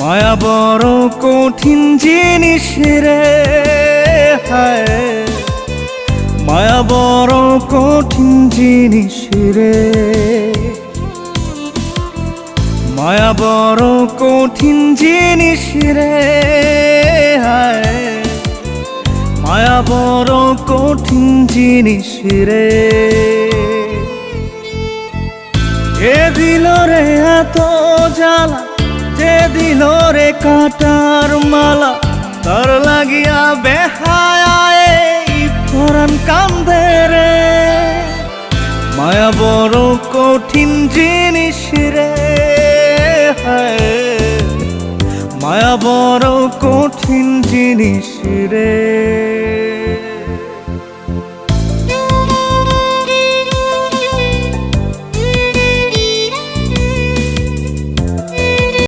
মায়া বড় কঠিন জিনিস রে, হায় মায়া বড় কঠিন জিনিস রে, মায়া বড় কঠিন জিনিস রে, হায় মায়া বড় কঠিন জিনিস রে। কে দিল রে এত জ্বালা, যে দিল রে কাটার মালা, তার লাগিয়া বেহায় পরাণ কান্দে রে। মায়া বড় কঠিন জিনিস রে, হায় মায়া বড় কঠিন জিনিস রে।